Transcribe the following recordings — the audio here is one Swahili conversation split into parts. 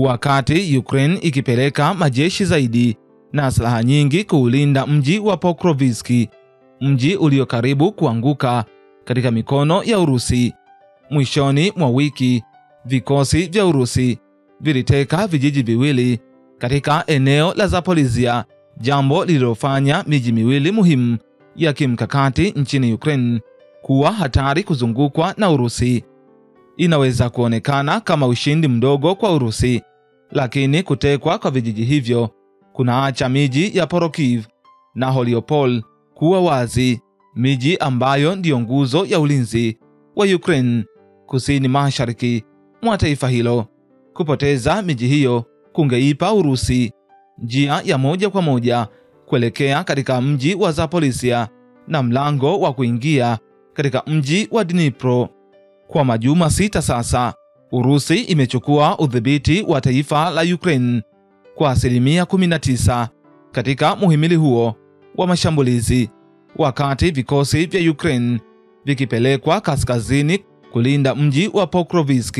wakati Ukraine ikipeleka majeshi zaidi na silaha nyingi kuulinda mji wa Pokrovsk, mji ulio karibu kuanguka katika mikono ya Urusi. Mwishoni mwa wiki, vikosi vya Urusi viliteka vijiji viwili katika eneo la Zaporizhia, jambo lililofanya miji miwili muhimu ya kimkakati nchini Ukraine kuwa hatari kuzungukwa na Urusi. Inaweza kuonekana kama ushindi mdogo kwa Urusi, lakini kutekwa kwa vijiji hivyo kunaacha miji ya Porokiv na Holiopol kuwa wazi, miji ambayo ndiyo nguzo ya ulinzi wa Ukraine kusini mashariki mwa taifa hilo. Kupoteza miji hiyo kungeipa Urusi njia ya moja kwa moja kuelekea katika mji wa Zaporizhia na mlango wa kuingia katika mji wa Dnipro. Kwa majuma 6 sasa, Urusi imechukua udhibiti wa taifa la Ukraine kwa 19% katika muhimili huo wa mashambulizi, wakati vikosi vya Ukraine vikipelekwa kaskazini kulinda mji wa Pokrovsk,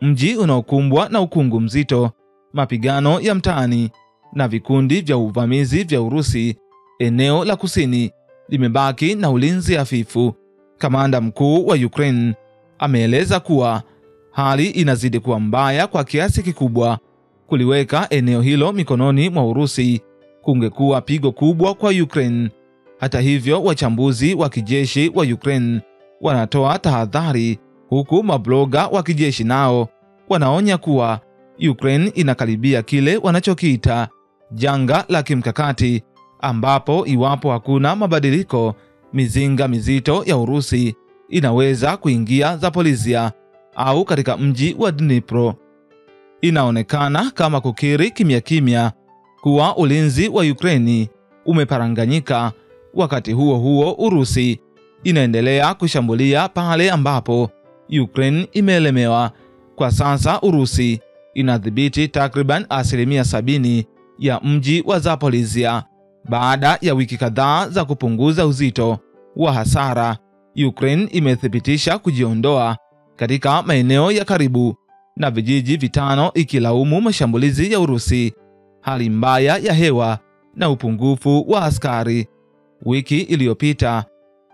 mji unaokumbwa na ukungu mzito, mapigano ya mtaani na vikundi vya uvamizi vya Urusi. Eneo la kusini limebaki na ulinzi hafifu. Kamanda mkuu wa Ukraine ameeleza kuwa hali inazidi kuwa mbaya kwa kiasi kikubwa. Kuliweka eneo hilo mikononi mwa Urusi kungekuwa pigo kubwa kwa Ukraine. Hata hivyo, wachambuzi wa kijeshi wa Ukraine wanatoa tahadhari, huku mabloga wa kijeshi nao wanaonya kuwa Ukraine inakaribia kile wanachokiita janga la kimkakati, ambapo iwapo hakuna mabadiliko, mizinga mizito ya Urusi inaweza kuingia Zaporizhia au katika mji wa Dnipro. Inaonekana kama kukiri kimya kimya kuwa ulinzi wa Ukraine umeparanganyika. Wakati huo huo, Urusi inaendelea kushambulia pale ambapo Ukraine imeelemewa. Kwa sasa Urusi inadhibiti takriban 70% ya mji wa Zaporizhia. Baada ya wiki kadhaa za kupunguza uzito wa hasara, Ukraine imethibitisha kujiondoa katika maeneo ya karibu na vijiji vitano, ikilaumu mashambulizi ya Urusi, hali mbaya ya hewa na upungufu wa askari. Wiki iliyopita,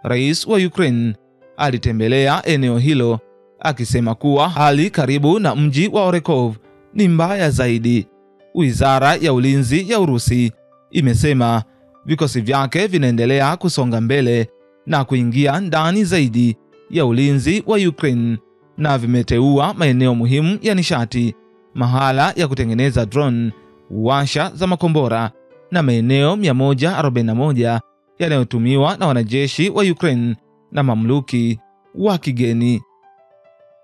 rais wa Ukraine alitembelea eneo hilo akisema kuwa hali karibu na mji wa Orekov ni mbaya zaidi. Wizara ya ulinzi ya Urusi imesema vikosi vyake vinaendelea kusonga mbele na kuingia ndani zaidi ya ulinzi wa Ukraine na vimeteua maeneo muhimu ya nishati, mahala ya kutengeneza drone, washa za makombora na maeneo 141 yanayotumiwa na wanajeshi wa Ukraine na mamluki wa kigeni.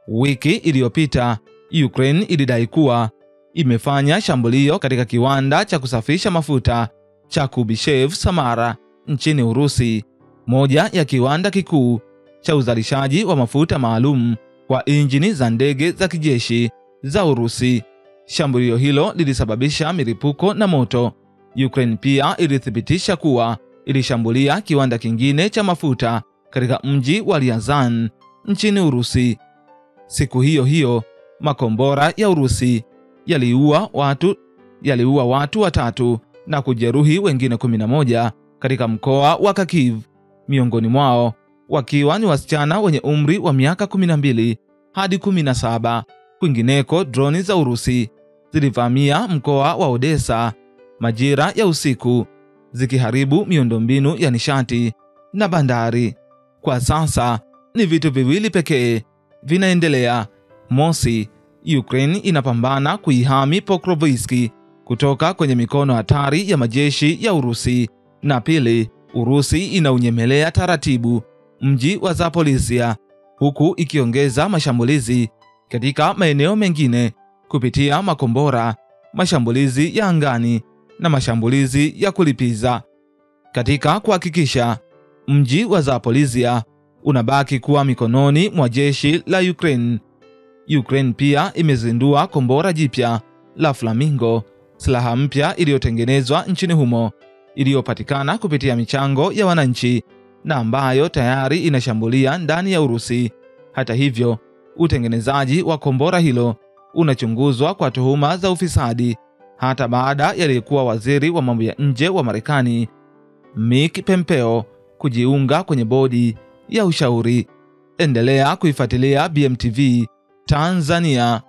Wiki iliyopita, Ukraine ilidai kuwa imefanya shambulio katika kiwanda cha kusafisha mafuta cha Kubyshev Samara nchini Urusi, moja ya kiwanda kikuu cha uzalishaji wa mafuta maalum kwa injini za ndege za kijeshi za Urusi. Shambulio hilo lilisababisha milipuko na moto. Ukraine pia ilithibitisha kuwa ilishambulia kiwanda kingine cha mafuta katika mji wa Ryazan nchini Urusi. Siku hiyo hiyo, makombora ya Urusi yaliua watu 3 na kujeruhi wengine 11 katika mkoa wa Kharkiv, miongoni mwao wakiwa ni wasichana wenye umri wa miaka 12 hadi 17. Kwingineko, droni za Urusi zilivamia mkoa wa Odessa majira ya usiku, zikiharibu miundombinu ya nishati na bandari. Kwa sasa ni vitu viwili pekee vinaendelea. Mosi, Ukraine inapambana kuihami Pokrovsk kutoka kwenye mikono hatari ya majeshi ya Urusi, na pili, Urusi inaunyemelea taratibu mji wa Zaporizhia, huku ikiongeza mashambulizi katika maeneo mengine kupitia makombora, mashambulizi ya angani na mashambulizi ya kulipiza. Katika kuhakikisha mji wa Zaporizhia unabaki kuwa mikononi mwa jeshi la Ukraine, Ukraine pia imezindua kombora jipya la Flamingo, silaha mpya iliyotengenezwa nchini humo, iliyopatikana kupitia michango ya wananchi na ambayo tayari inashambulia ndani ya Urusi. Hata hivyo, utengenezaji wa kombora hilo unachunguzwa kwa tuhuma za ufisadi hata baada ya aliyekuwa waziri wa mambo ya nje wa Marekani Mike Pompeo kujiunga kwenye bodi ya ushauri. Endelea kuifuatilia BMTV Tanzania.